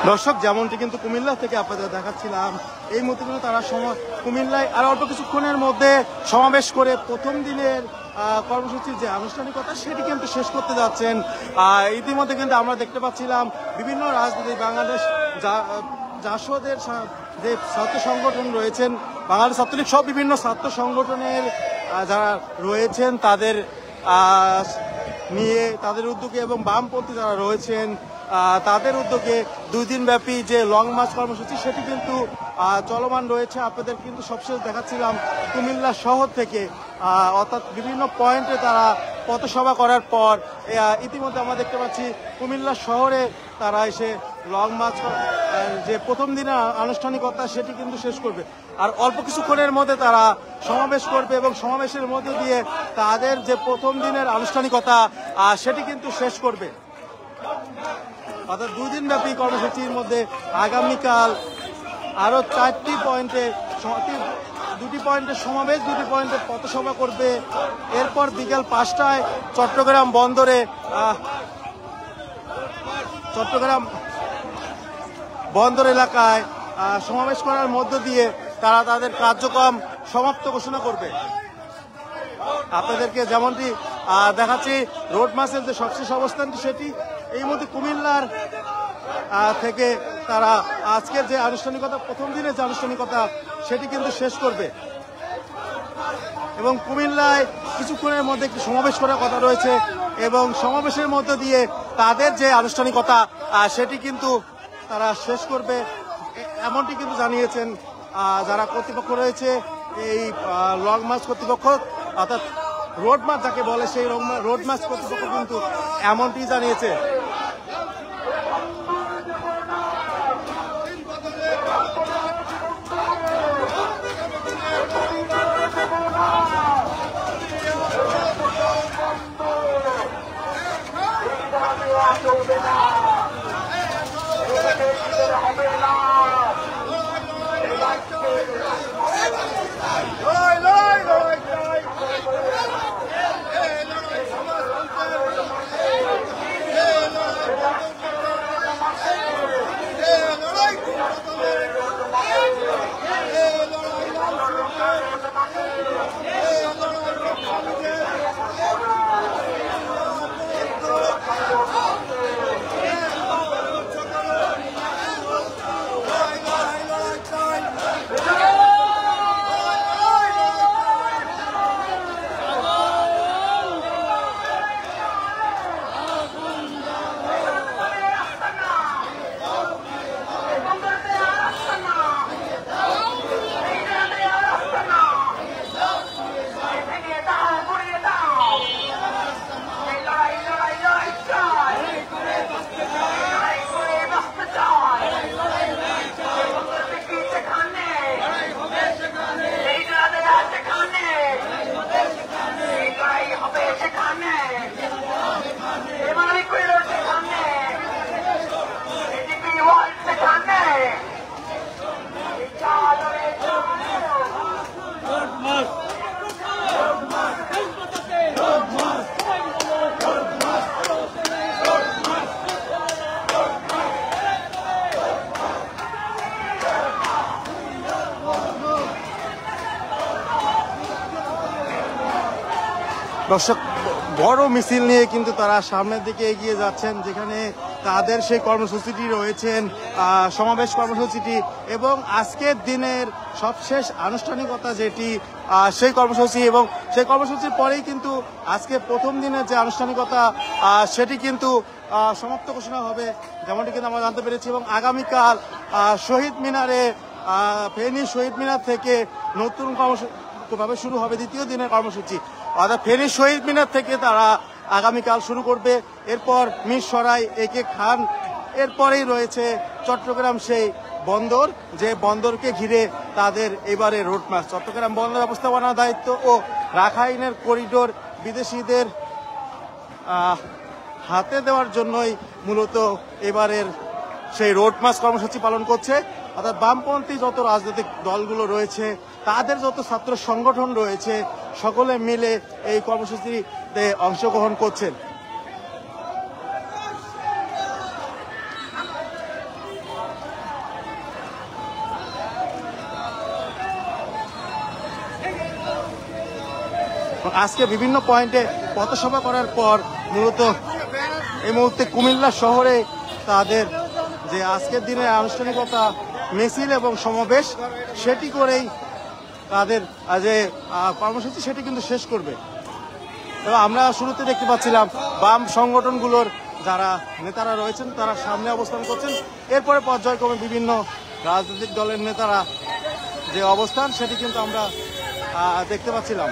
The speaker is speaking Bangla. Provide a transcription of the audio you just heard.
দর্শক, যেমনটি কিন্তু কুমিল্লা থেকে আপনাদের দেখাচ্ছিলাম, এই মুহূর্তে কিন্তু তারা কুমিল্লায় আর অল্প কিছুক্ষণের মধ্যে সমাবেশ করে প্রথম দিনের কর্মসূচির যে আনুষ্ঠানিকতা সেটি কিন্তু শেষ করতে যাচ্ছেন। ইতিমধ্যে কিন্তু আমরা দেখতে পাচ্ছিলাম বিভিন্ন রাজনীতি বাংলাদেশ জাসদের যে ছাত্র সংগঠন রয়েছেন, বাংলাদেশ ছাত্রলীগ সব বিভিন্ন ছাত্র সংগঠনের যারা রয়েছেন তাদের নিয়ে, তাদের উদ্যোগে এবং বামপন্থী যারা রয়েছেন তাদের উদ্যোগে 2 দিন ব্যাপী যে লং মার্চ কর্মসূচি সেটি কিন্তু চলমান রয়েছে। আপনাদের কিন্তু সবশেষ দেখাচ্ছিলাম কুমিল্লা শহর থেকে, অর্থাৎ বিভিন্ন পয়েন্টে তারা পথসভা করার পর ইতিমধ্যে আমরা দেখতে পাচ্ছি কুমিল্লা শহরে তারা এসে লং মার্চ যে প্রথম দিনের আনুষ্ঠানিকতা সেটি কিন্তু শেষ করবে। আর অল্প কিছুক্ষণের মধ্যে তারা সমাবেশ করবে এবং সমাবেশের মধ্যে দিয়ে তাদের যে প্রথম দিনের আনুষ্ঠানিকতা সেটি কিন্তু শেষ করবে। অর্থাৎ 2 দিন ব্যাপী কর্মসূচির মধ্যে আগামীকাল আরো 4টি পয়েন্টে, 2টি পয়েন্টে সমাবেশ, 2টি পয়েন্টে পথসভা করবে। এরপর বিকেল 5টায় চট্টগ্রাম বন্দর এলাকায় সমাবেশ করার মধ্য দিয়ে তারা তাদের কার্যক্রম সমাপ্ত ঘোষণা করবে। আপনাদেরকে যেমনটি দেখাচ্ছি রোড মার্চের যে সবশেষ অবস্থানটি সেটি এই মুহূর্তে কুমিল্লার থেকে তারা আজকের যে আনুষ্ঠানিকতা, প্রথম দিনের যে আনুষ্ঠানিকতা সেটি কিন্তু শেষ করবে এবং কুমিল্লায় কিছুক্ষণের মধ্যে একটি সমাবেশ করার কথা রয়েছে এবং সমাবেশের মধ্য দিয়ে তাদের যে আনুষ্ঠানিকতা সেটি কিন্তু তারা শেষ করবে, এমনটি কিন্তু জানিয়েছেন যারা কর্তৃপক্ষ রয়েছে। এই লং মার্চ কর্তৃপক্ষ, অর্থাৎ রোড মার্চ যাকে বলে, সেই রোড মার্চ কর্তৃপক্ষ কিন্তু এমনটি জানিয়েছে। দর্শক, বড় মিছিল নিয়ে কিন্তু তারা সামনের দিকে এগিয়ে যাচ্ছেন, যেখানে তাদের সেই কর্মসূচিটি রয়েছেন, সমাবেশ কর্মসূচিটি এবং আজকের দিনের সবশেষ আনুষ্ঠানিকতা যেটি সেই কর্মসূচি, এবং সেই কর্মসূচির পরেই কিন্তু আজকে প্রথম দিনের যে আনুষ্ঠানিকতা সেটি কিন্তু সমাপ্ত ঘোষণা হবে, যেমনটি কিন্তু আমরা জানতে পেরেছি। এবং আগামীকাল শহীদ মিনারে, ফেনী শহীদ মিনার থেকে নতুন কর্মসূচিভাবে শুরু হবে দ্বিতীয় দিনের কর্মসূচি, অর্থাৎ ফেনী শহীদ মিনার থেকে তারা আগামীকাল শুরু করবে। এরপর মিরসরাই, একে খান, এরপরেই রয়েছে চট্টগ্রাম সেই বন্দর, যে বন্দরকে ঘিরে তাদের এবারে রোড মার্চ। চট্টগ্রাম বন্দর ব্যবস্থাপনার দায়িত্ব ও রাখাইনের করিডোর বিদেশিদের হাতে দেওয়ার জন্যই মূলত এবারের সেই রোড মার্চ কর্মসূচি পালন করছে। অর্থাৎ বামপন্থী যত রাজনৈতিক দলগুলো রয়েছে, তাদের যত ছাত্র সংগঠন রয়েছে, সকলে মিলে এই কর্মসূচিতে অংশগ্রহণ করছেন। আজকে বিভিন্ন পয়েন্টে পথসভা করার পর মূলত এই মুহূর্তে কুমিল্লা শহরে তাদের যে আজকের দিনের আনুষ্ঠানিকতা মিছিল এবং সমাবেশ সেটি করেই তাদের যে কর্মসূচি সেটি কিন্তু শেষ করবে। এবং আমরা শুরুতে দেখতে পাচ্ছিলাম বাম সংগঠনগুলোর যারা নেতারা রয়েছেন তারা সামনে অবস্থান করছেন, এরপরে পর্যায়ক্রমে বিভিন্ন রাজনৈতিক দলের নেতারা যে অবস্থান সেটি কিন্তু আমরা দেখতে পাচ্ছিলাম।